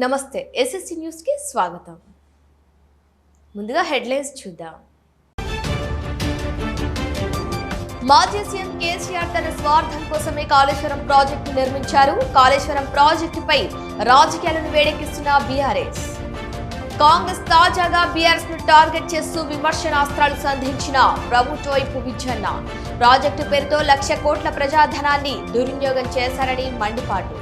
నమస్తే SSC news కి స్వాగతం. ముందుగా హెడ్లైన్స్ చూద్దాం. మాజీ సీఎం కేసీఆర్ తన స్వార్థం కోసమే కాళేశ్వరం ప్రాజెక్టు నిర్మించారు. కాళేశ్వరం ప్రాజెక్టుపై రాజకీయాలను వేడెక్కిస్తున్న బీఆర్ఎస్. కాంగ్రెస్ తాజాగా బీఆర్ఎస్ ను టార్గెట్ చేస్తూ విమర్శనాస్త్రాలు సంధించిన ప్రభుత్వ వైపు విజన్న. ప్రాజెక్టు పేరుతో 1,00,000 కోట్ల ప్రజాధనాన్ని దుర్వినియోగం చేశారని మండిపాటు.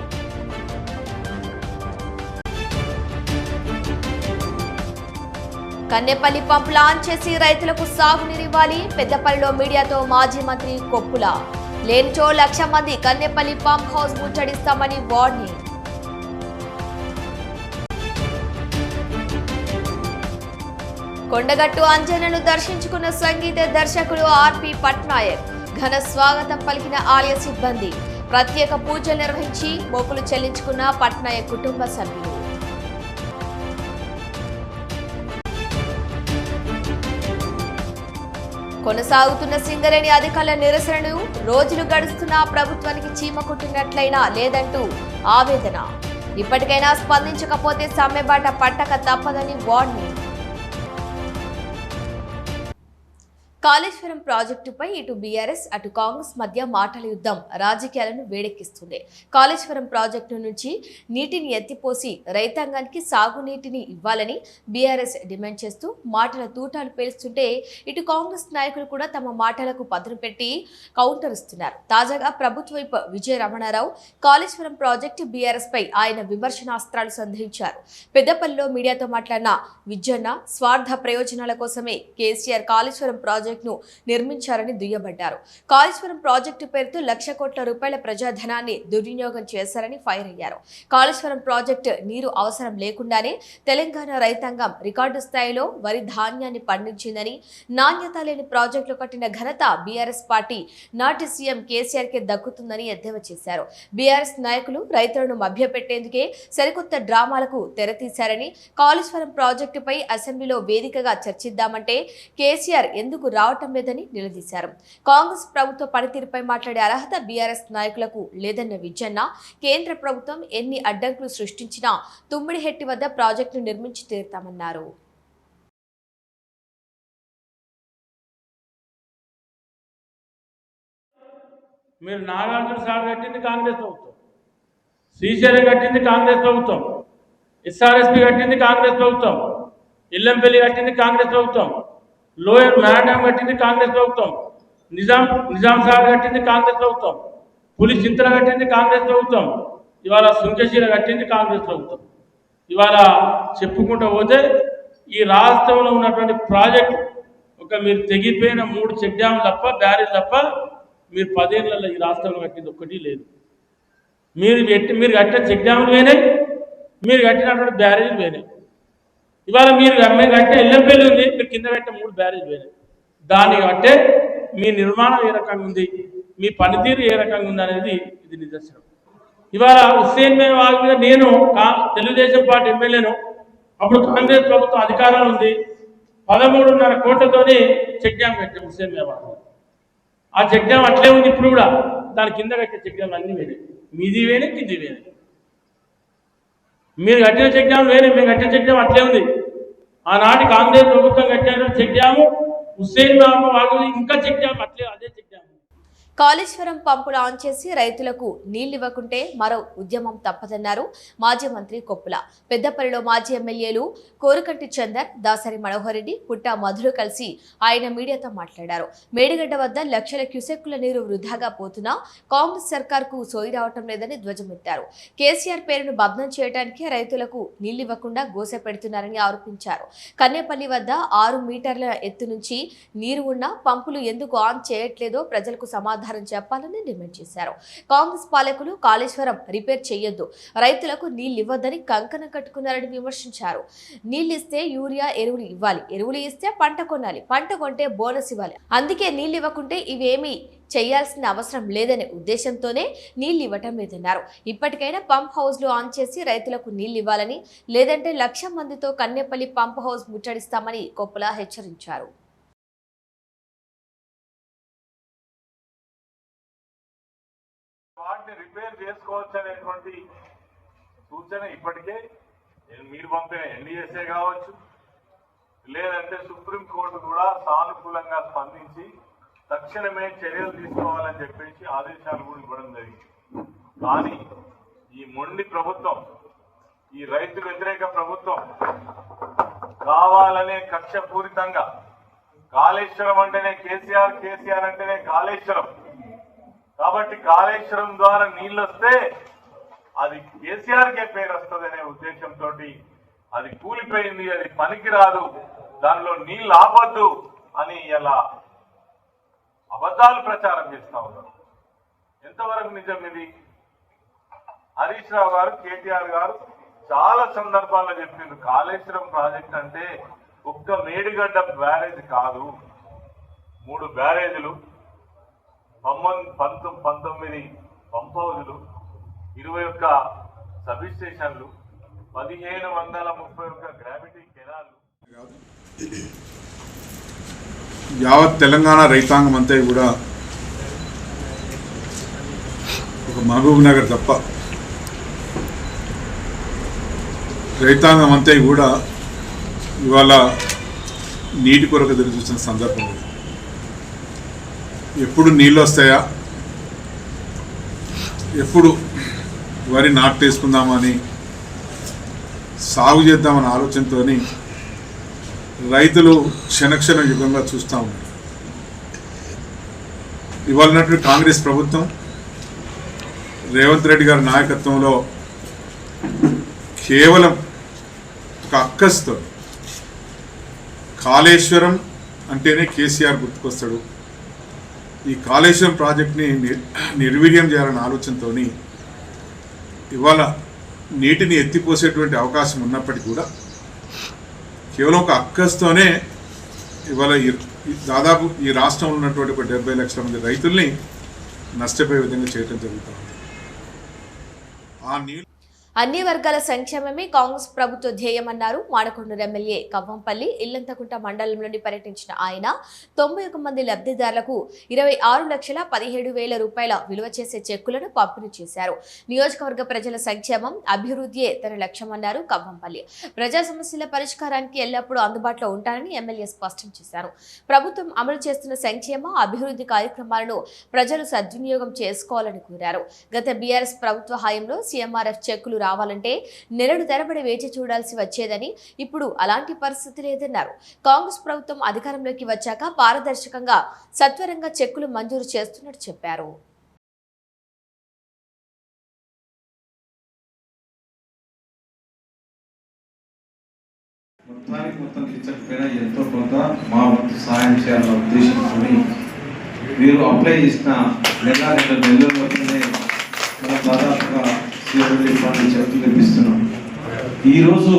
కన్నెపల్లి పంప్ లాంచ్ చేసి రైతులకు సాగునీరు ఇవ్వాలి. పెద్దపల్లిలో మీడియాతో మాజీ మంత్రి కొప్పుల. లేనిచో 1,00,000 మంది కన్నెపల్లి పంప్ హౌస్ ముట్టడిస్తామని వార్నింగ్. కొండగట్టు అంజనను దర్శించుకున్న సంగీత దర్శకుడు ఆర్పి పట్నాయక్. ఘన స్వాగతం పలికిన ఆలయ సిబ్బంది. ప్రత్యేక పూజలు నిర్వహించి మొక్కులు చెల్లించుకున్న పట్నాయక్ కుటుంబ సభ్యులు. కొనసాగుతున్న సింగరేణి అధికారుల నిరసనలు. రోజులు గడుస్తున్నా ప్రభుత్వానికి చీమ కుట్టినట్లయినా లేదంటూ ఆవేదన. ఇప్పటికైనా స్పందించకపోతే సమ్మెబాట పట్టక తప్పదని వార్నింగ్. కాళేశ్వరం ప్రాజెక్టుపై ఇటు బీఆర్ఎస్ అటు కాంగ్రెస్ మధ్య మాటల యుద్ధం రాజకీయాలను వేడెక్కిస్తుంది. కాళేశ్వరం ప్రాజెక్టు నుంచి నీటిని ఎత్తిపోసి రైతాంగానికి సాగునీటిని ఇవ్వాలని బీఆర్ఎస్ డిమాండ్ చేస్తూ మాటల తూటాలు పేలుస్తుంటే ఇటు కాంగ్రెస్ నాయకులు కూడా తమ మాటలకు పదును పెట్టి కౌంటర్ ఇస్తున్నారు. తాజాగా ప్రభుత్వ వైపు విజయ రమణారావు కాళేశ్వరం ప్రాజెక్టు బీఆర్ఎస్ పై ఆయన విమర్శనాస్త్రాలు సంధించారు. పెద్దపల్లిలో మీడియాతో మాట్లాడిన విజన్న స్వార్థ ప్రయోజనాల కోసమే కేసీఆర్ కాళేశ్వరం ప్రాజెక్టు నిర్మించారని దుయ్యబడ్డారు. కాళేశ్వరం ప్రాజెక్టు పేరుతో 1,00,000 కోట్ల రూపాయల ప్రజాధనాన్ని దుర్వినియోగం చేశారని ఫైర్ అయ్యారు. కాళేశ్వరం ప్రాజెక్టు నీరు అవసరం లేకుండానే తెలంగాణ రైతాంగం రికార్డు స్థాయిలో వరి ధాన్యాన్ని పండించిందని, నాణ్యత లేని ప్రాజెక్టులు కట్టిన ఘనత బీఆర్ఎస్ పార్టీ నాటి సీఎం కేసీఆర్ కే దక్కుతుందని ఎద్దేవా చేశారు. బీఆర్ఎస్ నాయకులు రైతులను మభ్యపెట్టేందుకే సరికొత్త డ్రామాలకు తెరతీశారని, కాళేశ్వరం ప్రాజెక్టుపై అసెంబ్లీలో వేదికగా చర్చిద్దామంటే కేసీఆర్ ఎందుకు రావటం లేదని నిలదీశారు. కాంగ్రెస్ ప్రభుత్వ పనితీరుపై మాట్లాడే అర్హత బీఆర్ఎస్ నాయకులకు లేదన్న విజన్న, కేంద్ర ప్రభుత్వం ఎన్ని అడ్డంకులు సృష్టించినా తుమ్మిడిహెట్టి వద్ద ప్రాజెక్టును నిర్మించి తీరుతామన్నారు. మీరు నాగార్జున సాగర్ కట్టింది కాంగ్రెస్ ప్రభుత్వం, శ్రీశైలం కట్టింది కాంగ్రెస్ ప్రభుత్వం, ఎస్ఆర్ఎస్పి కట్టింది కాంగ్రెస్ ప్రభుత్వం, ఇల్లంపల్లి కట్టింది కాంగ్రెస్ ప్రభుత్వం, లోయర్ మ్యాడామ్ కట్టింది కాంగ్రెస్ ప్రభుత్వం, నిజాం సాగర్ కట్టింది కాంగ్రెస్ ప్రభుత్వం, పులి చింతల కట్టింది కాంగ్రెస్ ప్రభుత్వం, ఇవాళ సుంకశీల కట్టింది కాంగ్రెస్ ప్రభుత్వం. ఇవాళ చెప్పుకుంటూ పోతే ఈ రాష్ట్రంలో ఉన్నటువంటి ప్రాజెక్టు మీరు తెగిపోయిన 3 చెక్ డ్యాములు తప్ప, బ్యారేజ్ తప్ప మీరు 10 ఏళ్లలో ఈ రాష్ట్రంలో కట్టింది ఒక్కటి లేదు. మీరు కట్టిన చెక్ డ్యాములు పోయినాయి, మీరు కట్టినటువంటి బ్యారేజీలు పోయినాయి. ఇవాళ మేము కట్టిన ఇల్లంపల్లి ఉంది, మీరు కింద కట్టిన 3 బ్యారేజ్ పోయినాయి. దాన్ని బట్టే మీ నిర్మాణం ఏ రకంగా ఉంది, మీ పనితీరు ఏ రకంగా ఉంది అనేది ఇది నిదర్శనం. ఇవాళ హుస్సేన్ వాగ్ మీద నేను తెలుగుదేశం పార్టీ ఎమ్మెల్యేను, అప్పుడు కాంగ్రెస్ ప్రభుత్వం అధికారం ఉంది, 13.5 కోట్లతోని చెక్ డ్యామ్ కట్టాం హుస్సేన్ వాగ్. ఆ చెక్ డ్యామ్ అట్లే ఉంది ఇప్పుడు కూడా. దాని కింద కట్టే చెక్ డ్యామ్ అన్నీ వేరే, మీది వేరే కింది వేరే. మీరు కట్టిన చెక్ డ్యామ్ వేరే, మేము కట్టిన చెక్ డ్యామ్ అట్లే ఉంది. ఆనాటి కాంగ్రెస్ ప్రభుత్వం కట్టిన చెక్ డ్యాము హుస్సేన్ వాగు ఇంకా చెక్ డ్యామ్ అట్లే అదే చెక్ డ్యామ్. కాళేశ్వరం పంపులు ఆన్ చేసి రైతులకు నీళ్లివ్వకుంటే మరో ఉద్యమం తప్పదన్నారు మాజీ మంత్రి కొప్పుల. పెద్దపల్లిలో మాజీ ఎమ్మెల్యేలు కోరుకంటి చందర్, దాసరి మనోహర్ రెడ్డి, పుట్ట మధులు కలిసి ఆయన మీడియాతో మాట్లాడారు. మేడిగడ్డ వద్ద 1,00,000 క్యూసెక్కుల నీరు వృధాగా పోతున్నా కాంగ్రెస్ సర్కార్కు సోయి రావటం లేదని ధ్వజమెత్తారు. కేసీఆర్ పేరును బద్నం చేయడానికి రైతులకు నీళ్లివ్వకుండా గోసె పెడుతున్నారని ఆరోపించారు. కన్నేపల్లి వద్ద 6 మీటర్ల ఎత్తు నుంచి నీరు ఉన్నా పంపులు ఎందుకు ఆన్ చేయట్లేదో ప్రజలకు సమాధానం చెప్పాలని డిమాండ్ చేశారు. కాంగ్రెస్ పాలకులు కాళేశ్వరం రిపేర్ చేయొద్దు, రైతులకు నీళ్లివ్వద్దని కంకణం కట్టుకున్నారని విమర్శించారు. నీళ్లిస్తే యూరియా ఎరువులు ఇవ్వాలి, ఎరువులు ఇస్తే పంట కొనాలి, పంట కొంటే బోనస్ ఇవ్వాలి. అందుకే నీళ్లివ్వకుంటే ఇవేమీ చేయాల్సిన అవసరం లేదనే ఉద్దేశంతోనే నీళ్లు ఇవ్వటం లేదన్నారు. ఇప్పటికైనా పంప్ హౌస్లు ఆన్ చేసి రైతులకు నీళ్లు ఇవ్వాలని, లేదంటే 1,00,000 మందితో కన్నెపల్లి పంప్ హౌస్ ముట్టడిస్తామని కొప్పుల హెచ్చరించారు. వాటిని రిపేర్ చేసుకోవచ్చు అనేటువంటి సూచన ఇప్పటికే మీరు పంపిన ఎన్డీఎస్ఏ కావచ్చు, లేదంటే సుప్రీంకోర్టు కూడా సానుకూలంగా స్పందించి తక్షణమే చర్యలు తీసుకోవాలని చెప్పేసి ఆదేశాలు కూడా ఇవ్వడం జరిగింది. కానీ ఈ మొండి ప్రభుత్వం, ఈ రైతు వ్యతిరేక ప్రభుత్వం కావాలనే కక్షపూరితంగా కాళేశ్వరం అంటేనే కేసీఆర్, కేసీఆర్ అంటేనే కాళేశ్వరం, కాబట్టి కాళేశ్వరం ద్వారా నీళ్ళు వస్తే అది కేసీఆర్కే పేరు వస్తుందనే ఉద్దేశంతో అది కూలిపోయింది, అది పనికిరాదు, దానిలో నీళ్ళు ఆపద్దు అని ఇలా అబద్ధాలు ప్రచారం చేస్తా ఉన్నారు. ఎంతవరకు నిజం ఇది? హరీష్ రావు గారు, కేటీఆర్ గారు చాలా సందర్భాల్లో చెప్పిండ్రు కాళేశ్వరం ప్రాజెక్ట్ అంటే ఒక్క మేడిగడ్డ బ్యారేజ్ కాదు, 3 బ్యారేజీలు, 19 పంప్ హౌజులు, 21 సబ్ స్టేషన్లు, 1531 గ్రావిటీ కెనాల్లు. యావత్ తెలంగాణ రైతాంగం అంతా కూడా ఒక మహబూబ్ నగర్ తప్ప రైతాంగం అంతా కూడా ఇవాళ నీటి కొరకు ఎదురు చూసిన సందర్భం. ఎప్పుడు నీళ్ళు వస్తాయా, ఎప్పుడు వరి నాటేసుకుందామని సాగు చేద్దామని ఆలోచనతో రైతులు క్షణక్షణ యుగంగా చూస్తూ ఉన్నారు. ఇవాళ కాంగ్రెస్ ప్రభుత్వం రేవంత్ రెడ్డి గారి నాయకత్వంలో కేవలం ఒక అక్కస్తో కాళేశ్వరం అంటేనే కేసీఆర్ గుర్తుకొస్తాడు, ఈ కాళేశ్వరం ప్రాజెక్ట్ని నిర్వీర్యం చేయాలనే ఆలోచనతో ఇవాళ నీటిని ఎత్తిపోసేటువంటి అవకాశం ఉన్నప్పటికీ కూడా కేవలం ఒక అక్కస్తోనే ఇవాళ దాదాపు ఈ రాష్ట్రంలో ఉన్నటువంటి ఒక 70 లక్షల మంది రైతుల్ని నష్టపోయే విధంగా చేయడం జరుగుతుంది. ఆ నీళ్ళు అన్ని వర్గాల సంక్షేమమే కాంగ్రెస్ ప్రభుత్వ ధ్యేయమన్నారు మాడకొండూరు ఎమ్మెల్యే కవ్వంపల్లి. ఇల్లంతకుంట మండలంలోని పర్యటించిన ఆయన 91 మంది లబ్ధిదారులకు 26,17,000 రూపాయల విలువ చేసే చెక్కులను పంపిణీ చేశారు. నియోజకవర్గ ప్రజల సంక్షేమం, అభివృద్ధియే తన లక్ష్యమన్నారు కవ్వంపల్లి. ప్రజా సమస్యల పరిష్కారానికి ఎల్లప్పుడూ అందుబాటులో ఉంటానని ఎమ్మెల్యే స్పష్టం చేశారు. ప్రభుత్వం అమలు చేస్తున్న సంక్షేమ, అభివృద్ధి కార్యక్రమాలను ప్రజలు సద్వినియోగం చేసుకోవాలని కోరారు. గత బీఆర్ఎస్ ప్రభుత్వ హయాంలో సీఎంఆర్ఎఫ్ చెక్కులు రావాలంటే నెలలు తరబడి వేచి చూడాల్సి వచ్చేదని, ఇప్పుడు అలాంటి పరిస్థితి లేదన్నారు. కాంగ్రెస్ ప్రభుత్వం అధికారంలోకి వచ్చాక పారదర్శకంగా సత్వరంగా చెక్కులు మంజూరు చేస్తున్నట్టు చెప్పారు. మొత్తం ఇచ్చకపోయినా ఎంతో కొంత మా వంతు సహాయం చేయాలన్న ఉద్దేశంతో మీరు అప్లై చేసిన నెలలోనే మనం దాదాపుగా చెక్కులు తెప్పిస్తున్నాం. ఈరోజు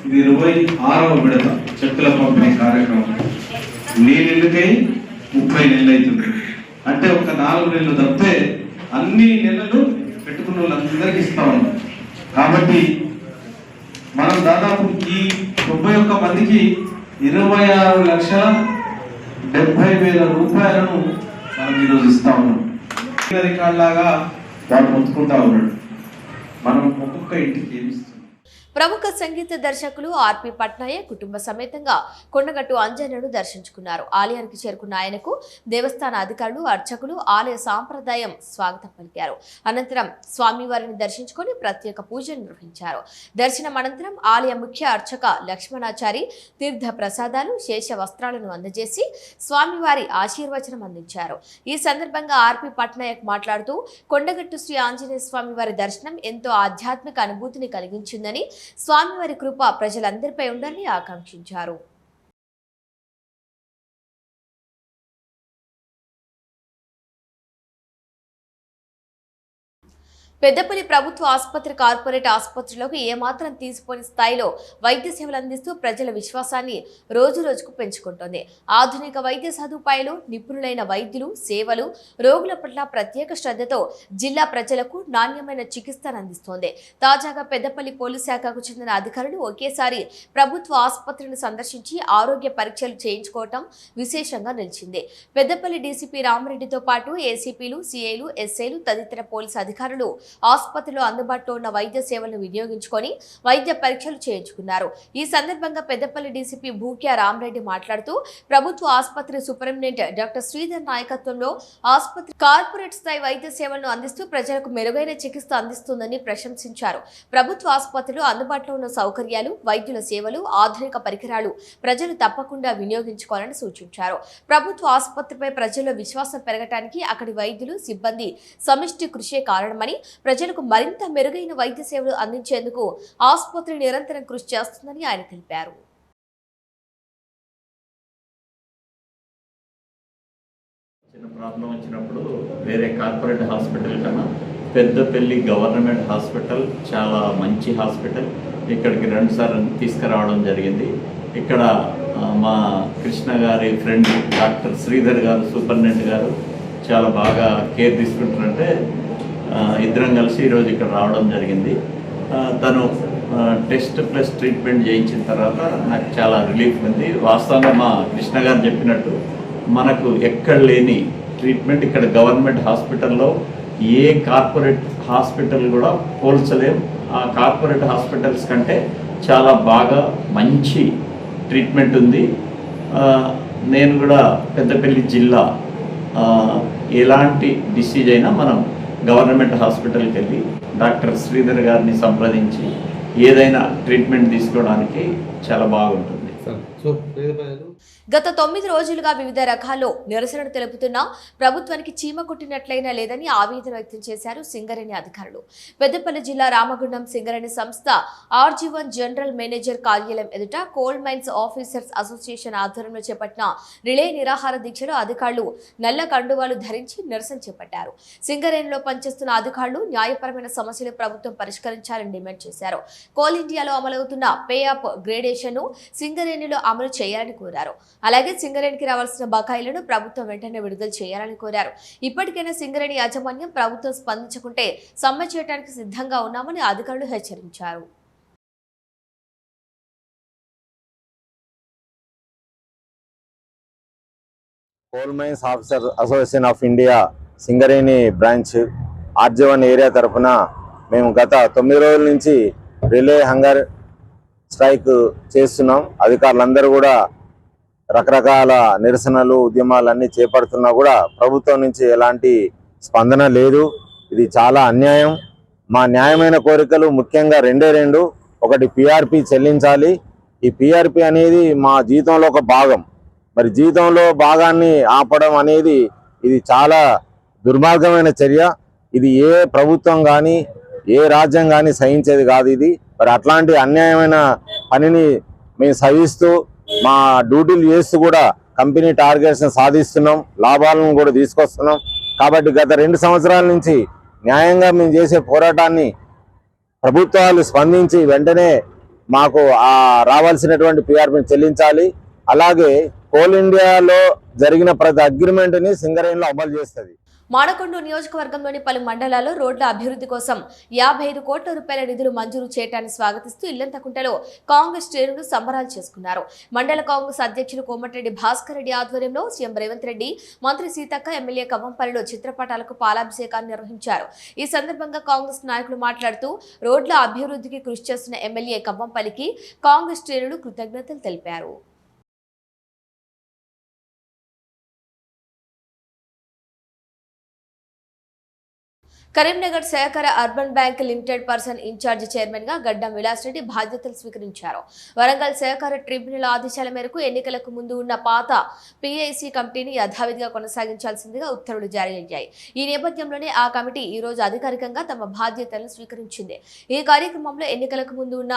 ఇది 26వ విడత చెక్కుల పంపిణీ కార్యక్రమం. నీళ్ళకై 30 నెలలు అవుతుంది. అంటే ఒక 4 నెలలు తప్పితే అన్ని నెలలు పెట్టుకున్న వాళ్ళందరికీ ఇస్తా ఉన్నాం. కాబట్టి మనం దాదాపు ఈ 91 మందికి 26,70,000 రూపాయలను మనం ఈరోజు ఇస్తా ఉన్నాం. రికార్డులాగా వాడు మొత్తుకుంటా ఉన్నాడు. మనం ఒక్కొక్క ఇంటికి ఏమి ఇస్తున్నాం. ప్రముఖ సంగీత దర్శకులు ఆర్పి పట్నాయక్ కుటుంబ సమేతంగా కొండగట్టు అంజన్నను దర్శించుకున్నారు. ఆలయానికి చేరుకున్న ఆయనకు దేవస్థాన అధికారులు, అర్చకులు, ఆలయ సాంప్రదాయం స్వాగతం పలికారు. అనంతరం స్వామివారిని దర్శించుకొని ప్రత్యేక పూజలు నిర్వహించారు. దర్శనం అనంతరం ఆలయ ముఖ్య అర్చక లక్ష్మణాచారి తీర్థ ప్రసాదాలు, శేష వస్త్రాలను అందజేసి స్వామివారి ఆశీర్వచనం అందించారు. ఈ సందర్భంగా ఆర్పి పట్నాయక్ మాట్లాడుతూ కొండగట్టు శ్రీ ఆంజనేయ స్వామి వారి దర్శనం ఎంతో ఆధ్యాత్మిక అనుభూతిని కలిగించిందని, స్వామివారి కృప ప్రజలందరిపై ఉండాలని ఆకాంక్షించారు. పెద్దపల్లి ప్రభుత్వ ఆసుపత్రి కార్పొరేట్ ఆసుపత్రిలోకి ఏమాత్రం తీసిపోని స్థాయిలో వైద్య సేవలు అందిస్తూ ప్రజల విశ్వాసాన్ని రోజురోజుకు పెంచుకుంటోంది. ఆధునిక వైద్య సదుపాయాలు, నిపుణులైన వైద్యులు, సేవలు, రోగుల పట్ల ప్రత్యేక శ్రద్ధతో జిల్లా ప్రజలకు నాణ్యమైన చికిత్సను అందిస్తోంది. తాజాగా పెద్దపల్లి పోలీస్ శాఖకు చెందిన అధికారులు ఒకేసారి ప్రభుత్వ ఆసుపత్రిని సందర్శించి ఆరోగ్య పరీక్షలు చేయించుకోవటం విశేషంగా నిలిచింది. పెద్దపల్లి డీసీపీ రామరెడ్డితో పాటు ఏసీపీలు, సీఐలు, ఎస్ఐలు తదితర పోలీసు అధికారులు ఆసుపత్రిలో అందుబాటులో ఉన్న వైద్య సేవలను వినియోగించుకొని వైద్య పరీక్షలు చేయించుకున్నారు. ఈ సందర్భంగా పెద్దపల్లి డీసీపీ భూక్యా రామరెడ్డి మాట్లాడుతూ ప్రభుత్వ ఆసుపత్రి సూపరింటెండెంట్ డాక్టర్ శ్రీధర్ నాయకత్వంలో ఆసుపత్రి కార్పొరేట్ స్థాయి వైద్య సేవలను అందిస్తూ ప్రజలకు మెరుగైన చికిత్స అందిస్తుందని ప్రశంసించారు. ప్రభుత్వ ఆసుపత్రిలో అందుబాటులో ఉన్న సౌకర్యాలు, వైద్యుల సేవలు, ఆధునిక పరికరాలు ప్రజలు తప్పకుండా వినియోగించుకోవాలని సూచించారు. ప్రభుత్వ ఆసుపత్రిపై ప్రజల్లో విశ్వాసం పెరగడానికి అక్కడి వైద్యులు, సిబ్బంది సమిష్టి కృషే కారణమని, ప్రజలకు మరింత మెరుగైన వైద్య సేవలు అందించేందుకు ఆసుపత్రి నిరంతరం కృషి చేస్తుందని ఆయన తెలిపారు. చిన్న ప్రాబ్లం వచ్చినప్పుడు వేరే కార్పొరేట్ హాస్పిటల్ కన్నా పెద్దపల్లి గవర్నమెంట్ హాస్పిటల్ చాలా మంచి హాస్పిటల్. ఇక్కడికి 2 సార్లు తీసుకురావడం జరిగింది. ఇక్కడ మా కృష్ణ గారి ఫ్రెండ్ డాక్టర్ శ్రీధర్ గారు, సూపరింటెండెంట్ గారు చాలా బాగా కేర్ తీసుకుంటారంటే ఇద్దరం కలిసి ఈరోజు ఇక్కడ రావడం జరిగింది. తను టెస్ట్ ప్లస్ ట్రీట్మెంట్ చేయించిన తర్వాత నాకు చాలా రిలీఫ్ ఉంది. వాస్తవంగా మా కృష్ణ గారు చెప్పినట్టు మనకు ఎక్కడ లేని ట్రీట్మెంట్ ఇక్కడ గవర్నమెంట్ హాస్పిటల్లో ఏ కార్పొరేట్ హాస్పిటల్ కూడా పోల్చలేం. ఆ కార్పొరేట్ హాస్పిటల్స్ కంటే చాలా బాగా మంచి ట్రీట్మెంట్ ఉంది. నేను కూడా పెద్దపల్లి జిల్లా ఎలాంటి డిసీజ్ అయినా మనం గవర్నమెంట్ హాస్పిటల్కి వెళ్ళి డాక్టర్ శ్రీధర్ గారిని సంప్రదించి ఏదైనా ట్రీట్మెంట్ తీసుకోవడానికి చాలా బాగుంటుంది. గత 9 రోజులుగా వివిధ రకాల్లో నిరసనలు తెలుపుతున్నా ప్రభుత్వానికి చీమ కుట్టినట్లయినా లేదని ఆవేదన వ్యక్తం చేశారు సింగరేణి అధికారులు. పెద్దపల్లి జిల్లా రామగుండం సింగరేణి సంస్థ RG1 జనరల్ మేనేజర్ కార్యాలయం ఎదుట కోల్ మైన్స్ ఆఫీసర్స్ అసోసియేషన్ ఆధ్వర్యంలో చేపట్టిన రిలే నిరాహార దీక్షలో అధికారులు నల్ల కండువాలు ధరించి నిరసన చేపట్టారు. సింగరేణిలో పనిచేస్తున్న అధికారులు న్యాయపరమైన సమస్యలు ప్రభుత్వం పరిష్కరించాలని డిమాండ్ చేశారు. కోల్ ఇండియాలో అమలవుతున్న పే అప్ గ్రేడేషన్ ను సింగరేణిలో అమలు చేయాలని కోరారు. అలాగే సింగరేణికి రావాల్సిన బకాయిలను ప్రభుత్వం వెంటనే విడుదల చేయాలని కోరారు. ఇప్పటికైనా సింగరేణి యాజమాన్యం ప్రభుత్వం స్పందించకుంటే సమ్మె చేయడానికి సిద్ధంగా ఉన్నామని అధికారులు హెచ్చరించారు. Coal mines officer association of India Singareni branch RG1 area తరఫున మేము గత 9 రోజుల నుంచి రిలే హంగర్ స్ట్రైక్ చేస్తున్నాం. అధికారులందరూ కూడా రకరకాల నిరసనలు, ఉద్యమాలన్నీ చేపడుతున్నా కూడా ప్రభుత్వం నుంచి ఎలాంటి స్పందన లేదు. ఇది చాలా అన్యాయం. మా న్యాయమైన కోరికలు ముఖ్యంగా 2 ఒకటి PRP చెల్లించాలి. ఈ PRP అనేది మా జీతంలో ఒక భాగం. మరి జీతంలో భాగాన్ని ఆపడం అనేది ఇది చాలా దుర్మార్గమైన చర్య. ఇది ఏ ప్రభుత్వం కానీ ఏ రాజ్యం కానీ సహించేది కాదు. ఇది మరి అట్లాంటి అన్యాయమైన పనిని మేము సహిస్తూ మా డ్యూటీలు చేస్తూ కూడా కంపెనీ టార్గెట్స్ సాధిస్తున్నాం, లాభాలను కూడా తీసుకొస్తున్నాం. కాబట్టి గత 2 సంవత్సరాల నుంచి న్యాయంగా మేము చేసే పోరాటాన్ని ప్రభుత్వాలు స్పందించి వెంటనే మాకు రావాల్సినటువంటి PRPని చెల్లించాలి. అలాగే కోల్ ఇండియాలో జరిగిన ప్రతి అగ్రిమెంట్ని సింగరేణిలో అమలు చేస్తుంది. మాడకొండ నియోజకవర్గంలోని పలు మండలాల్లో రోడ్ల అభివృద్ధి కోసం 55 కోట్ల రూపాయల నిధులు మంజూరు చేయడాన్ని స్వాగతిస్తూ ఇల్లంతకుంటలో కాంగ్రెస్ శ్రేణులు సంబరాలు చేసుకున్నారు. మండల కాంగ్రెస్ అధ్యక్షులు కోమటిరెడ్డి భాస్కర్ రెడ్డి ఆధ్వర్యంలో సీఎం రేవంత్ రెడ్డి, మంత్రి సీతక్క, ఎమ్మెల్యే కవ్వంపల్లిలో చిత్రపటాలకు పాలాభిషేకాన్ని నిర్వహించారు. ఈ సందర్భంగా కాంగ్రెస్ నాయకులు మాట్లాడుతూ రోడ్ల అభివృద్ధికి కృషి చేస్తున్న ఎమ్మెల్యే కవ్వంపల్లికి కాంగ్రెస్ శ్రేణులు కృతజ్ఞతలు తెలిపారు. కరీంనగర్ సహకార urban bank limited person incharge chairman గా గడ్డం విలాస్ రెడ్డి బాధ్యతలు స్వీకరించారు. వరంగల్ సహకార ట్రిబ్యునల్ ఆదేశాల మేరకు ఎన్నికలకు ముందు ఉన్న పాత PIC కమిటీని యథావిధిగా కొనసాగించాల్సిందిగా ఉత్తర్వులు జారీ అయ్యాయి. ఈ నేపథ్యంలోనే ఆ కమిటీ ఈ రోజు అధికారికంగా తమ బాధ్యతలను స్వీకరించింది. ఈ కార్యక్రమంలో ఎన్నికలకు ముందు ఉన్న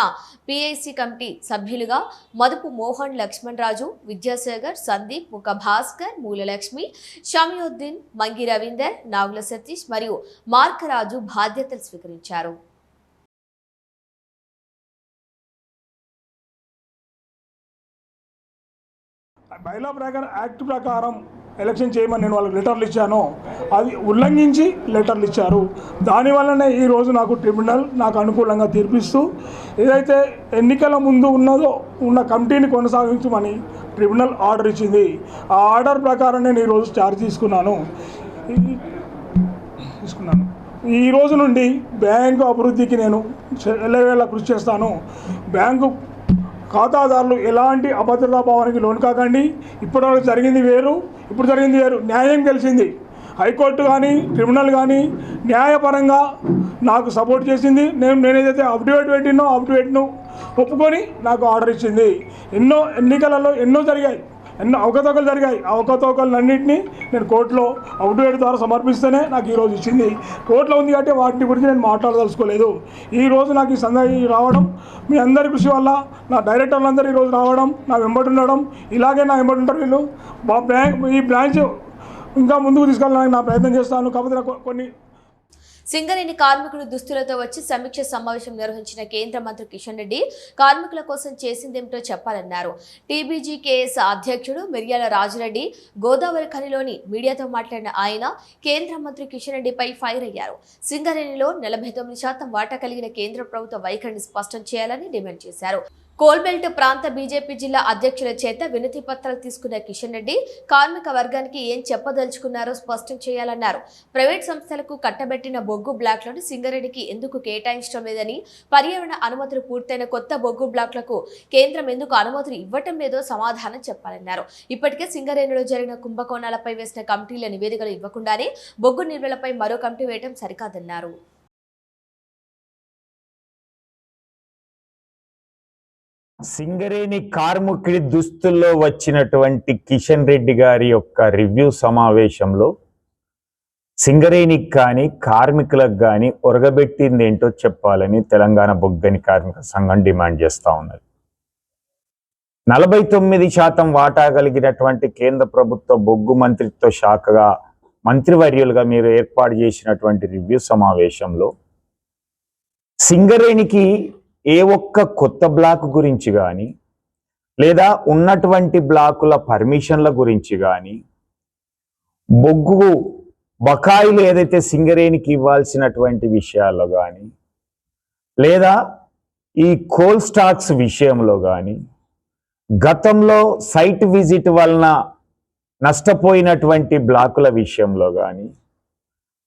PIC కమిటీ సభ్యులుగా మదుపు మోహన్, లక్ష్మణ్ రాజు, విద్యాసాగర్, సందీప్, ముఖ భాస్కర్, మూలలక్ష్మి, షమియుద్దీన్, మంగి రవీందర్, నాగుల సతీష్ మరియు మార్కరాజు బాధ్యతలు స్వీకరించారు. బైలా ప్రకారం యాక్ట్ ప్రకారం ఎలక్షన్ చేయమని నేను వాళ్ళకి లెటర్లు ఇచ్చాను. అది ఉల్లంఘించి లెటర్లు ఇచ్చారు. దానివల్లనే ఈరోజు నాకు ట్రిబ్యునల్ నాకు అనుకూలంగా తీర్పిస్తూ ఏదైతే ఎన్నికల ముందు ఉన్న కమిటీని కొనసాగించమని ట్రిబ్యునల్ ఆర్డర్ ఇచ్చింది. ఆ ఆర్డర్ ప్రకారం నేను ఈరోజు ఛార్జ్ తీసుకున్నాను. ఈ రోజు నుండి బ్యాంకు అభివృద్ధికి నేను ఎల్లవేళ కృషి చేస్తాను. బ్యాంకు ఖాతాదారులు ఎలాంటి అభద్రతా భావానికి లోను కాకండి. ఇప్పటివరకు జరిగింది వేరు, ఇప్పుడు జరిగింది వేరు. న్యాయం తెలిసింది. హైకోర్టు కానీ ట్రిబ్యునల్ కానీ న్యాయపరంగా నాకు సపోర్ట్ చేసింది. నేనేదైతే అప్డేట్ పెట్టినో అప్డేట్ను ఒప్పుకొని నాకు ఆర్డర్ ఇచ్చింది. ఎన్నో ఎన్నికలలో ఎన్నో జరిగాయి, ఎన్నో అవకతవకలు జరిగాయి. ఆ అవకతవకలన్నింటినీ నేను కోర్టులో అప్డేట్ ద్వారా సమర్పిస్తేనే నాకు ఈరోజు ఇచ్చింది. కోర్టులో ఉంది కాబట్టి వాటి గురించి నేను మాట్లాడదలుచుకోలేదు. ఈరోజు నాకు ఈ సందర్భం రావడం మీ అందరి కృషి వల్ల, నా డైరెక్టర్లందరూ ఈరోజు రావడం, నా వెంబడి ఉండడం, ఇలాగే నా వెంబడి ఉంటారు వీళ్ళు. ఈ బ్రాంచ్ ఇంకా ముందుకు తీసుకెళ్ళడానికి నా ప్రయత్నం చేస్తాను. కాకపోతే కొన్ని సింగరేణి కార్మికులు దుస్తులతో వచ్చి సమీక్ష సమావేశం నిర్వహించిన కేంద్ర మంత్రి కిషన్ రెడ్డి కార్మికుల కోసం చేసిందేమిటో చెప్పాలన్నారు. టీబీజీకేఎస్ అధ్యక్షుడు మిర్యాల రాజిరెడ్డి గోదావరి ఖనిలోని మీడియాతో మాట్లాడిన ఆయన కేంద్ర మంత్రి కిషన్ రెడ్డిపై ఫైర్ అయ్యారు. సింగరేణిలో 49% వాటా కలిగిన కేంద్ర ప్రభుత్వ వైఖరిని స్పష్టం చేయాలని డిమాండ్ చేశారు. కోల్బెల్ట్ ప్రాంత బీజేపీ జిల్లా అధ్యక్షుల చేత వినతి పత్రాలు తీసుకున్న కిషన్ రెడ్డి కార్మిక వర్గానికి ఏం చెప్పదలుచుకున్నారో స్పష్టం చేయాలన్నారు. ప్రైవేట్ సంస్థలకు కట్టబెట్టిన బొగ్గు బ్లాక్లను సింగరేణికి ఎందుకు కేటాయించడం లేదని, పర్యావరణ అనుమతులు పూర్తయిన కొత్త బొగ్గు బ్లాక్లకు కేంద్రం ఎందుకు అనుమతులు ఇవ్వటం లేదో సమాధానం చెప్పాలన్నారు. ఇప్పటికే సింగరేణిలో జరిగిన కుంభకోణాలపై వేసిన కమిటీల నివేదికలు ఇవ్వకుండానే బొగ్గు నిల్వలపై మరో కమిటీ వేయడం సరికాదన్నారు. సింగరేణి కార్మికుడి దుస్తుల్లో వచ్చినటువంటి కిషన్ రెడ్డి గారి యొక్క రివ్యూ సమావేశంలో సింగరేణికి కానీ కార్మికులకు కానీ ఒరగబెట్టింది ఏంటో చెప్పాలని తెలంగాణ బొగ్గని కార్మిక సంఘం డిమాండ్ చేస్తూ ఉన్నది. 49% వాటా కలిగినటువంటి కేంద్ర ప్రభుత్వ బొగ్గు మంత్రిత్వ శాఖగా మంత్రివర్యులుగా మీరు ఏర్పాటు చేసినటువంటి రివ్యూ సమావేశంలో సింగరేణికి ఏ ఒక్క కొత్త బ్లాక్ గురించి కానీ లేదా ఉన్నటువంటి బ్లాకుల పర్మిషన్ల గురించి కానీ బొగ్గు బకాయిలు ఏదైతే సింగరేణికి ఇవ్వాల్సినటువంటి విషయాల్లో కానీ లేదా ఈ కోల్ స్టాక్స్ విషయంలో కానీ గతంలో సైట్ విజిట్ వలన నష్టపోయినటువంటి బ్లాకుల విషయంలో కానీ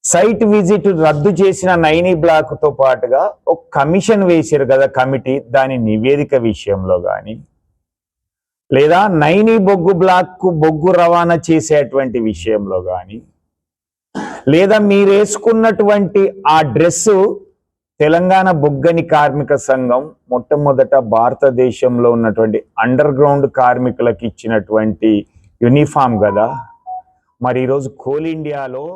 సైట్ విజిట్ రద్దు చేసిన నైనీ బ్లాక్తో పాటుగా ఒక కమిషన్ వేసారు కదా కమిటీ, దాని నివేదిక విషయంలో కానీ లేదా నైనీ బొగ్గు బ్లాక్కు బొగ్గు రవాణా చేసేటువంటి విషయంలో కానీ లేదా మీరు వేసుకున్నటువంటి ఆ డ్రెస్సు తెలంగాణ బొగ్గని కార్మిక సంఘం మొట్టమొదట భారతదేశంలో ఉన్నటువంటి అండర్ గ్రౌండ్ కార్మికులకు ఇచ్చినటువంటి యూనిఫామ్ కదా. మరి ఈరోజు కోల్ ఇండియాలో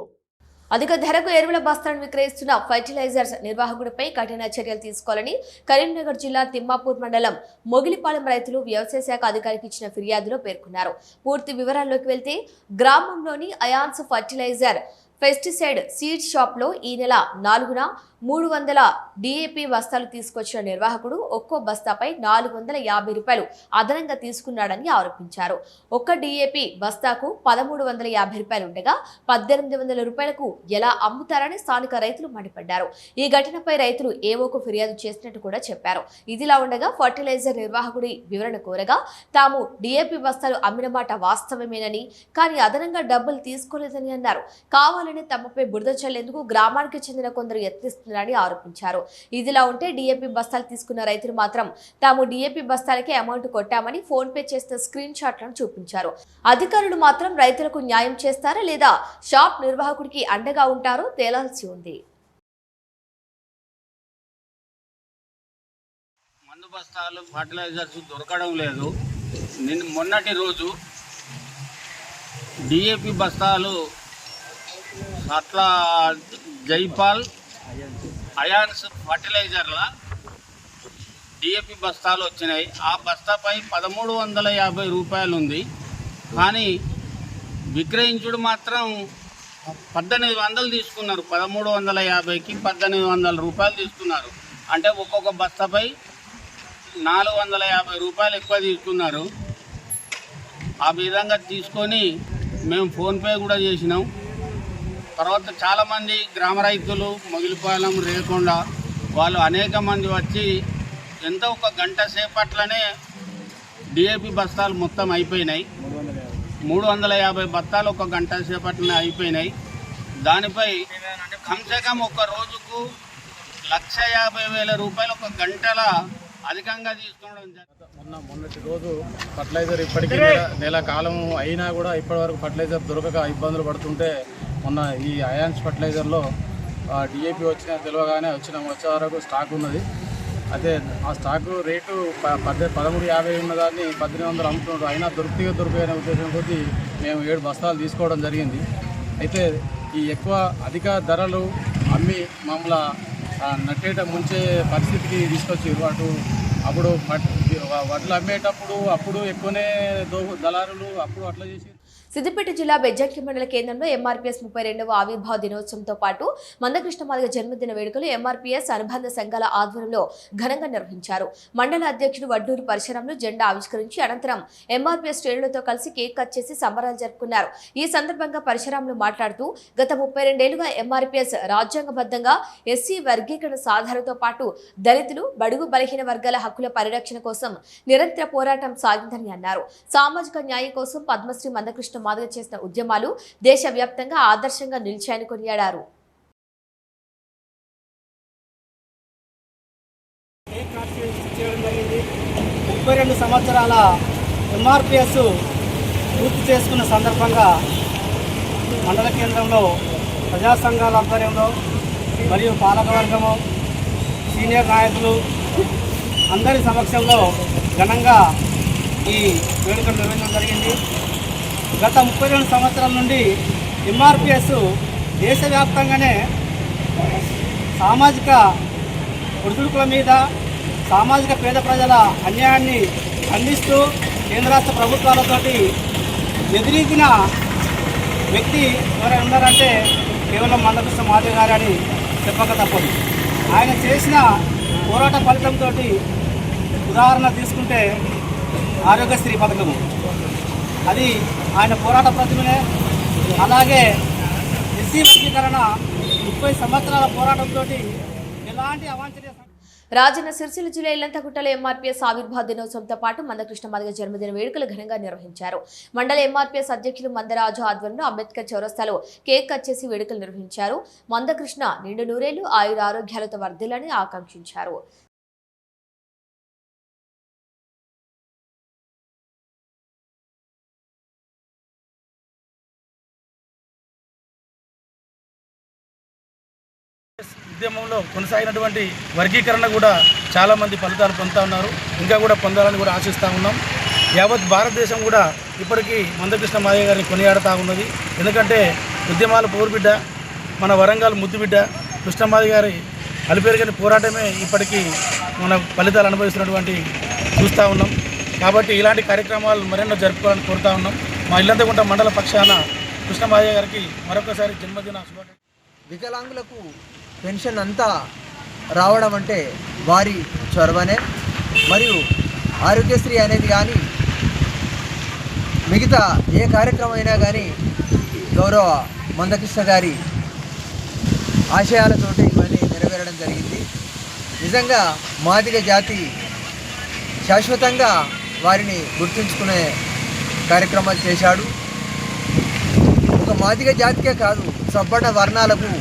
అధిక ధరకు ఎరువుల బస్తాలను విక్రయిస్తున్న ఫర్టిలైజర్స్ నిర్వాహకుడిపై కఠిన చర్యలు తీసుకోవాలని కరీంనగర్ జిల్లా తిమ్మాపూర్ మండలం మొగిలిపాలెం రైతులు వ్యవసాయ శాఖ అధికారికి ఇచ్చిన ఫిర్యాదులో పేర్కొన్నారు. పూర్తి వివరాల్లోకి వెళ్తే గ్రామంలోని అయాన్స్ ఫర్టిలైజర్ పెస్టిసైడ్ సీడ్ షాప్ లో ఈ నెల 4న 300 DAP బస్తాలు తీసుకొచ్చిన నిర్వాహకుడు ఒక్కో బస్తాపై 450 రూపాయలు అదనంగా తీసుకున్నాడని ఆరోపించారు. ఒక్క DAP బస్తాకు 1350 రూపాయలు ఉండగా 1800 రూపాయలకు ఎలా అమ్ముతారని స్థానిక రైతులు మండిపడ్డారు. ఈ ఘటనపై రైతులు ఏవోకు ఫిర్యాదు చేసినట్టు కూడా చెప్పారు. ఇదిలా ఉండగా ఫర్టిలైజర్ నిర్వాహకుడి వివరణ కోరగా తాము DAP బస్తాలు అమ్మిన మాట వాస్తవమేనని, కానీ అదనంగా డబ్బులు తీసుకోలేదని అన్నారు. కావాలని తమపై బురద చల్లేందుకు గ్రామానికి చెందిన కొందరు యత్నిస్తున్నారని ఆరోపించారు. ఇదిలా ఉంటే DAP బస్తాలు తీసుకున్న రైతులు మాత్రం తాము DAP బస్తాలకే అమౌంట్ కొట్టామని ఫోన్ పే చేసిన స్క్రీన్ షాట్లను చూపించారు. అధికారులు మాత్రం రైతులకు న్యాయం చేస్తారా లేదా షాప్ నిర్వాహకుడికి అండగా ఉంటారో తేలాల్సి ఉంది. మందు బస్తాలు ఫర్టిలైజర్స్ దొరకడం లేదు. మొన్నటి రోజు DAP బస్తాలు అట్లా జైపాల్ అయాన్స్ ఫర్టిలైజర్ల DAP బస్తాలు వచ్చినాయి. ఆ బస్తాపై 1350 రూపాయలు ఉంది. కానీ విక్రయించుడు మాత్రం 1800 తీసుకున్నారు. 1350కి 1800 రూపాయలు తీసుకున్నారు. అంటే ఒక్కొక్క బస్తాపై 450 రూపాయలు ఎక్కువ తీసుకున్నారు. ఆ విధంగా తీసుకొని మేము ఫోన్పే కూడా చేసినాం. తర్వాత చాలామంది గ్రామ రైతులు మొగిలిపాలెం రేకొండ వాళ్ళు అనేక మంది వచ్చి ఎంతో ఒక గంట సేపట్లనే DAP బస్తాలు మొత్తం అయిపోయినాయి. 350 బస్తాలు ఒక గంట సేపట్లనే అయిపోయినాయి. దానిపై కమ్సే కమ్ ఒక్క రోజుకు 1,50,000 రూపాయలు ఒక గంటల అధికంగా తీసుకోవడం జరిగింది. మొన్నటి రోజు ఫర్టిలైజర్ ఇప్పటికీ నెల కాలం అయినా కూడా ఇప్పటివరకు ఫర్టిలైజర్ దొరకక ఇబ్బందులు పడుతుంటే మొన్న ఈ అయాన్స్ ఫర్టిలైజర్లో డిఏపి తెలియగానే వచ్చే వరకు స్టాక్ ఉన్నది. అయితే ఆ స్టాకు రేటు 1350 ఉన్నదాన్ని 1800 అమ్ముతున్నారు. అయినా దొరికే ఉద్దేశం కొద్దీ మేము 7 బస్తాలు తీసుకోవడం జరిగింది. అయితే ఈ ఎక్కువ అధిక ధరలు అమ్మి మమ్మల్ని నట్టేట ముంచే పరిస్థితికి తీసుకొచ్చారు. అప్పుడు వడ్లు అమ్మేటప్పుడు అప్పుడు ఎక్కువనే దళారులు అప్పుడు అట్లా చేసి. సిద్దిపేట జిల్లా బెజ్జంకి మండల కేంద్రంలో ఎంఆర్పీఎస్ 32వ ఆవిర్భావ దినోత్సవంతో పాటు మందకృష్ణ మాదిగ జన్మదిన వేడుకలు ఎంఆర్పీఎస్ అనుబంధ సంఘాల ఆధ్వర్యంలో ఘనంగా నిర్వహించారు. మండల అధ్యక్షుడు వడ్డూరు పరశురాములు జెండా ఆవిష్కరించి అనంతరం ఎంఆర్పీఎస్ శ్రేణులతో కలిసి కేక్ కట్ చేసి సంబరాలు జరుపుకున్నారు. ఈ సందర్భంగా పరశురాములు మాట్లాడుతూ గత 32 ఏళ్లుగా ఎంఆర్పీఎస్ రాజ్యాంగబద్ధంగా ఎస్సీ వర్గీకరణ సాధనతో పాటు దళితులు, బడుగు బలహీన వర్గాల హక్కుల పరిరక్షణ కోసం నిరంతర పోరాటం సాగిందని అన్నారు. సామాజిక న్యాయం కోసం పద్మశ్రీ మందకృష్ణ మాదిగ చేసిన ఉద్యమాలు దేశవ్యాప్తంగా ఆదర్శంగా నిలిచాయని కొనియాడారు. 32 సంవత్సరాల ఎంఆర్పిఎస్ పూర్తి చేసుకున్న సందర్భంగా మండల కేంద్రంలో ప్రజా సంఘాల ఆధ్వర్యంలో మరియు పాలకవర్గము, సీనియర్ నాయకులు అందరి సమక్షంలో ఘనంగా ఈ వేడుకలు నిర్వహించడం జరిగింది. గత 32 సంవత్సరాల నుండి ఎంఆర్పిఎస్ దేశవ్యాప్తంగానే సామాజిక ఒడిదుడుకుల మీద, సామాజిక పేద ప్రజల అన్యాయాన్ని ఖండిస్తూ కేంద్ర రాష్ట్ర ప్రభుత్వాలతోటి ఎదిరించిన వ్యక్తి ఎవరైనా ఉన్నారంటే కేవలం మందకృష్ణ మాదిగ గారు అని చెప్పక తప్పదు. ఆయన చేసిన పోరాట ఫలితంతో ఉదాహరణ తీసుకుంటే ఆరోగ్యశ్రీ పథకము, అది ఆయన పోరాట ప్రతిమనే. అలాగే ఎస్సీ వర్గీకరణ 30 సంవత్సరాల పోరాటంతో ఎలాంటి అవాంఛనీయ. రాజన్న సిరిసిల్ల జిల్లా ఇల్లంతకుంటలో ఎంఆర్పీఎస్ ఆవిర్భావ దినోత్సవంతో పాటు మందకృష్ణ మాదిగ జన్మదిన వేడుకలు ఘనంగా నిర్వహించారు. మండల ఎంఆర్పీఎస్ అధ్యక్షులు మందరాజు ఆధ్వర్యంలో అంబేద్కర్ చౌరస్తాలో కేక్ కట్ చేసి వేడుకలు నిర్వహించారు. మందకృష్ణ నిండు నూరేళ్లు ఆయుర ఆరోగ్యాలతో వర్ధిల్లని ఆకాంక్షించారు. ఉద్యమంలో కొనసాగినటువంటి వర్గీకరణ కూడా చాలామంది ఫలితాలు పొందుతూ ఉన్నారు. ఇంకా కూడా పొందాలని కూడా ఆశిస్తూ ఉన్నాం. యావత్ భారతదేశం కూడా ఇప్పటికీ మందకృష్ణ మాదిగ గారిని కొనియాడుతూ ఉన్నది. ఎందుకంటే ఉద్యమాల పోరుబిడ్డ, మన వరంగల్ ముద్దుబిడ్డ కృష్ణ మాదిగ గారి అలిపేరుగని పోరాటమే ఇప్పటికీ మన ఫలితాలు అనుభవిస్తున్నటువంటి చూస్తూ ఉన్నాం. కాబట్టి ఇలాంటి కార్యక్రమాలు మరెన్నో జరుపుకోవాలని కోరుతూ ఉన్నాం. మా ఇల్లంతకుంట మండల పక్షాన కృష్ణ మాదిగ గారికి మరొకసారి జన్మదిన శుభాకాంక్షలు. వికలాంగులకు పెన్షన్ అంతా రావడం అంటే వారి చొరవనే. మరియు ఆరోగ్యశ్రీ అనేది కానీ మిగతా ఏ కార్యక్రమం అయినా కానీ గౌరవ మందకృష్ణ గారి ఆశయాలతోటి ఇవన్నీ నెరవేరడం జరిగింది. నిజంగా మాదిగ జాతి శాశ్వతంగా వారిని గుర్తుంచుకునే కార్యక్రమాలు చేశాడు. ఒక మాదిగ జాతికే కాదు, సబ్బణ వర్ణాలకు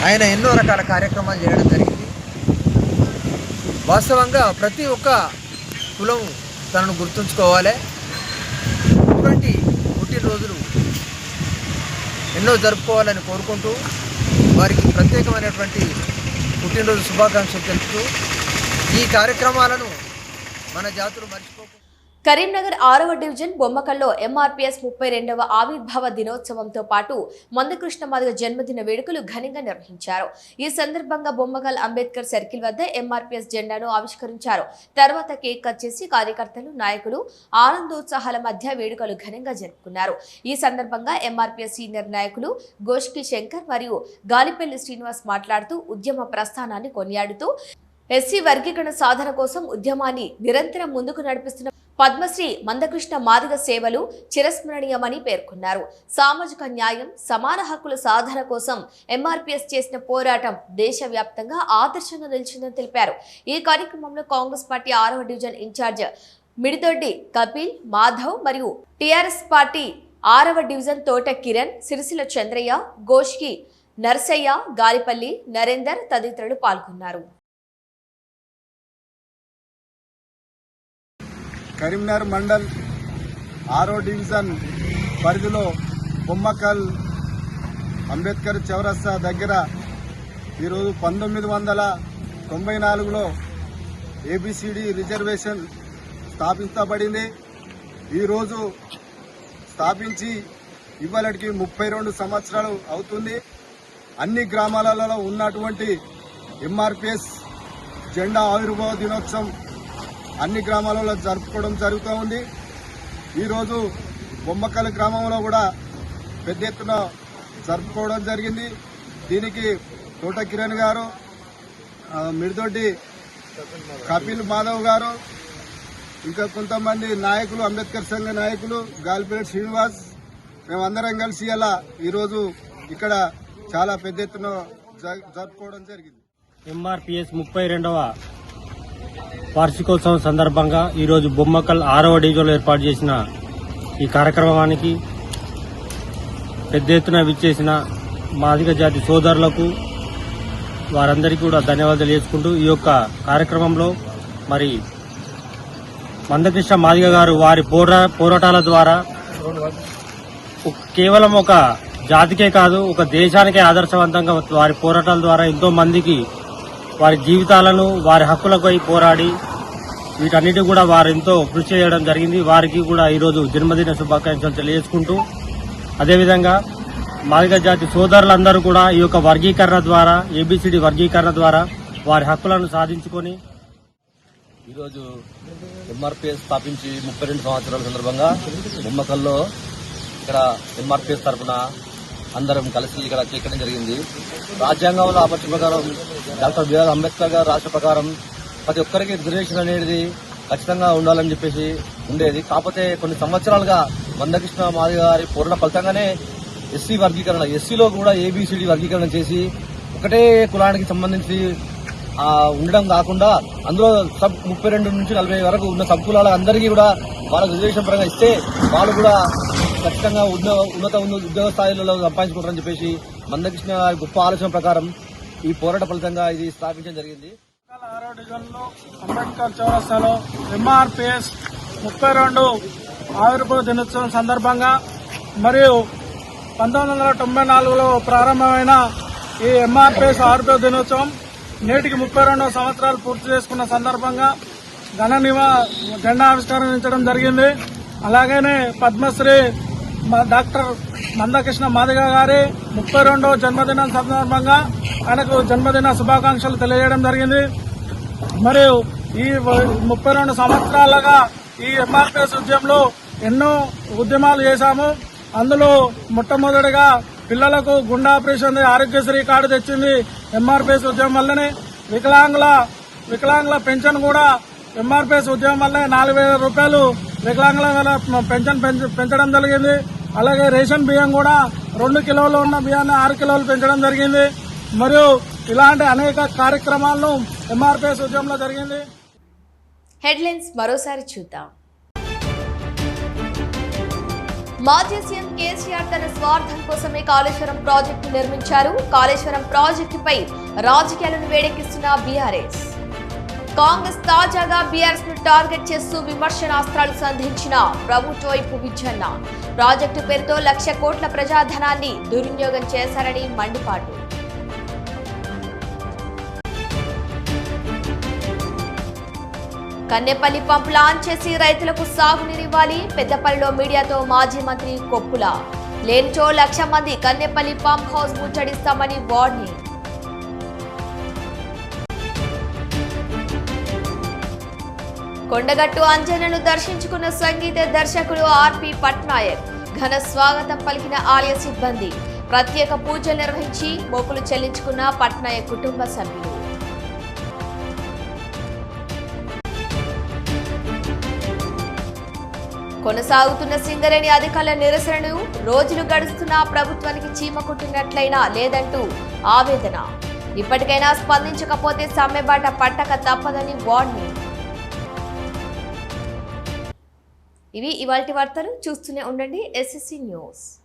ఆయన ఎన్నో రకాల కార్యక్రమాలు చేయడం జరిగింది. వాస్తవంగా ప్రతి ఒక్క కులం తనను గుర్తుంచుకోవాలి. ఇటువంటి పుట్టినరోజులు ఎన్నో జరుపుకోవాలని కోరుకుంటూ వారికి ప్రత్యేకమైనటువంటి పుట్టినరోజు శుభాకాంక్షలు తెలుపుతూ ఈ కార్యక్రమాలను మన జాతులు మర్చిపోకుండా. కరీంనగర్ 6వ డివిజన్ బొమ్మకల్లో ఎంఆర్పీఎస్ 32వ ఆవిర్భావ దినోత్సవంతో పాటు మందకృష్ణ మాదిగ జన్మదిన వేడుకలు ఘనంగా నిర్వహించారు. ఈ సందర్భంగా బొమ్మకల్ అంబేద్కర్ సర్కిల్ వద్ద ఎంఆర్పీఎస్ జెండాను ఆవిష్కరించారు. తర్వాత కేక్ కట్ చేసి కార్యకర్తలు, నాయకులు ఆనందోత్సాహాల మధ్య వేడుకలు ఘనంగా జరుపుకున్నారు. ఈ సందర్భంగా ఎంఆర్పీఎస్ సీనియర్ నాయకులు గోష్కి శంకర్ మరియు గాలిపల్లి శ్రీనివాస్ మాట్లాడుతూ ఉద్యమ ప్రస్థానాన్ని కొనియాడుతూ ఎస్సీ వర్గీకరణ సాధన కోసం ఉద్యమాన్ని నిరంతరం ముందుకు నడిపిస్తున్న పద్మశ్రీ మందకృష్ణ మాదిగ సేవలు చిరస్మరణీయమని పేర్కొన్నారు. సామాజిక న్యాయం, సమాన హక్కుల సాధన కోసం ఎంఆర్పీఎస్ చేసిన పోరాటం దేశవ్యాప్తంగా ఆదర్శంగా నిలిచిందని తెలిపారు. ఈ కార్యక్రమంలో కాంగ్రెస్ పార్టీ 6వ డివిజన్ ఇన్ఛార్జ్ మిడిదొడ్డి కపిల్, మాధవ్ మరియు టీఆర్ఎస్ పార్టీ 6వ డివిజన్ తోట కిరణ్, సిరిసిల్ల చంద్రయ్య, గోష్కి నర్సయ్య, గాలిపల్లి నరేందర్ తదితరులు పాల్గొన్నారు. కరీంనగర్ మండల్ 6వ డివిజన్ పరిధిలో బొమ్మకల్ అంబేద్కర్ చౌరస్తా దగ్గర ఈరోజు 1994లో ఏబిసిడి రిజర్వేషన్ స్థాపించబడింది. ఈరోజు స్థాపించి ఇవాళకి 32 సంవత్సరాలు అవుతుంది. అన్ని గ్రామాలలో ఉన్నటువంటి ఎంఆర్పిఎస్ జెండా ఆవిర్భావ దినోత్సవం అన్ని గ్రామాలలో జరుపుకోవడం జరుగుతూ ఉంది. ఈరోజు బొమ్మకల్ గ్రామంలో కూడా పెద్ద ఎత్తున జరుపుకోవడం జరిగింది. దీనికి తోట కిరణ్ గారు, మిడిదొడ్డి కపిల్ మాధవ్ గారు, ఇంకా కొంతమంది నాయకులు, అంబేద్కర్ సంఘ నాయకులు, గాలిపల్లి శ్రీనివాస్, మేమందరం కలిసి ఇలా ఈరోజు ఇక్కడ చాలా పెద్ద ఎత్తున జరుపుకోవడం జరిగింది. ఎంఆర్పిఎస్ 32వ వార్షికోత్సవం సందర్భంగా ఈరోజు బొమ్మకల్ 6వ డివిజన్లో ఏర్పాటు చేసిన ఈ కార్యక్రమానికి పెద్ద ఎత్తున విచ్చేసిన మాదిగ జాతి సోదరులకు వారందరికీ కూడా ధన్యవాదాలు చేసుకుంటూ ఈ యొక్క కార్యక్రమంలో మరి మందకృష్ణ మాదిగ గారు వారి పోరాటాల ద్వారా కేవలం ఒక జాతికే కాదు ఒక దేశానికే ఆదర్శవంతంగా వారి పోరాటాల ద్వారా ఎంతో మందికి వారి జీవితాలను వారి హక్కులపై పోరాడి వీటన్నిటి కూడా వారు ఎంతో కృషి చేయడం జరిగింది. వారికి కూడా ఈరోజు జన్మదిన శుభాకాంక్షలు తెలియజేసుకుంటూ అదేవిధంగా మాదిగ జాతి సోదరులందరూ కూడా ఈ యొక్క వర్గీకరణ ద్వారా ఏబిసిడి వర్గీకరణ ద్వారా వారి హక్కులను సాధించుకొని ఈరోజు ఎంఆర్పిఎస్ స్థాపించి 32 సంవత్సరాల సందర్భంగా బొమ్మకల్లో ఇక్కడ ఎంఆర్పిఎస్ తరఫున అందరం కలిసి ఇక్కడ చేయడం జరిగింది. రాజ్యాంగంలో అమర్చిన ప్రకారం డాక్టర్ బిఆర్ అంబేద్కర్ గారు రాష్ట్ర ప్రకారం ప్రతి ఒక్కరికి రిజర్వేషన్ అనేది ఖచ్చితంగా ఉండాలని చెప్పేసి ఉండేది. కాకపోతే కొన్ని సంవత్సరాలుగా మందకృష్ణ మాదిగ గారి పోరాట ఫలితంగానే ఎస్సీ వర్గీకరణ, ఎస్సీలో కూడా ఏబిసిడి వర్గీకరణ చేసి ఒకటే కులానికి సంబంధించి ఉండడం కాకుండా అందులో సబ్ 32 నుంచి 40 వరకు ఉన్న సబ్ కులాల అందరికీ కూడా వాళ్ళకు రిజర్వేషన్ పరంగా ఇస్తే వాళ్ళు కూడా ఖచ్చితంగా ఉన్నత ఉద్యోగ స్థాయిలలో సంపాదించుకుంటారని చెప్పేసి మందకృష్ణ గొప్ప ఆలోచన ప్రకారం ఈ పోరాట ఫలితంగా ఇది స్థాపించడం జరిగింది. 6వ డివిజన్లో అంబేద్కర్ చౌరస్తాలో ఎంఆర్పిఎస్ 32 ఆవిర్భావ దినోత్సవం సందర్భంగా మరియు 1994లో ప్రారంభమైన ఈ ఎంఆర్పిఎస్ ఆవిర్భావ దినోత్సవం నేటికి 32వ సంవత్సరాలు పూర్తి చేసుకున్న సందర్భంగా జెండా ఆవిష్కరించడం జరిగింది. అలాగనే పద్మశ్రీ డాక్టర్ మందకృష్ణ మాదిగ గారి 32వ జన్మదినం సందర్భంగా ఆయనకు జన్మదిన శుభాకాంక్షలు తెలియజేయడం జరిగింది. మరియు ఈ 32 సంవత్సరాలుగా ఈ ఎంఆర్పిఎస్ ఉద్యమంలో ఎన్నో ఉద్యమాలు చేశాము. అందులో మొట్టమొదటిగా పిల్లలకు గుండె ఆపరేషన్ ఆరోగ్యశ్రీ కార్డు తెచ్చింది ఎంఆర్పిఎస్ ఉద్యమం వల్లనే. వికలాంగుల పెన్షన్ కూడా ఎంఆర్పిఎస్ ఉద్యమం వల్లే 4,000 రూపాయలు వికలాంగుల పెన్షన్ పెంచడం జరిగింది. అలాగే రేషన్ బియ్యం కూడా 2 కిలోలు ఉన్న బియ్యాన్ని 6 కిలోలు పెంచడం జరిగింది. మరియు ఇలాంటి అనేక కార్యక్రమాలను ఎంఆర్పిఎస్ ఉద్యమంలో జరిగింది. హెడ్లైన్స్ మరోసారి చూద్దాం. మాజీ సీఎం కేసీఆర్ తన స్వార్థం కోసమే కాళేశ్వరం ప్రాజెక్టు నిర్మించారు. కాళేశ్వరం ప్రాజెక్టుపై రాజకీయాలను వేడెక్కిస్తున్న బీఆర్ఎస్. కాంగ్రెస్ తాజాగా బీఆర్ఎస్ ను టార్గెట్ చేస్తూ విమర్శనాస్త్రాలు సంధించిన ప్రభుత్వ వైపు విజన్న. ప్రాజెక్టు పేరుతో 1,00,000 కోట్ల ప్రజాధనాన్ని దుర్వినియోగం చేశారని మండిపాటు. కన్నెపల్లి పంప్ లాంచ్ చేసి రైతులకు సాగునీరివ్వాలి. పెద్దపల్లిలో మీడియాతో మాజీ మంత్రి కొప్పుల. లేనిచో 1,00,000 మంది కన్నెపల్లి పంప్ హౌస్ ముట్టడిస్తామని వార్నింగ్. కొండగట్టు అంజనను దర్శించుకున్న సంగీత దర్శకుడు ఆర్పి పట్నాయక్. ఘన స్వాగతం పలికిన ఆలయ సిబ్బంది. ప్రత్యేక పూజలు నిర్వహించి మొక్కులు చెల్లించుకున్న పట్నాయక్ కుటుంబ సభ్యులు. కొనసాగుతున్న సింగరేణి అధికారుల నిరసనను రోజులు గడుస్తున్నా ప్రభుత్వానికి చీమ కుట్టినట్లయినా లేదంటూ ఆవేదన. ఇప్పటికైనా స్పందించకపోతే సమ్మెబాట పట్టక తప్పదని వార్నింగ్. ఇవి ఇవాల్టి వార్తలు. చూస్తూనే ఉండండి SSC న్యూస్.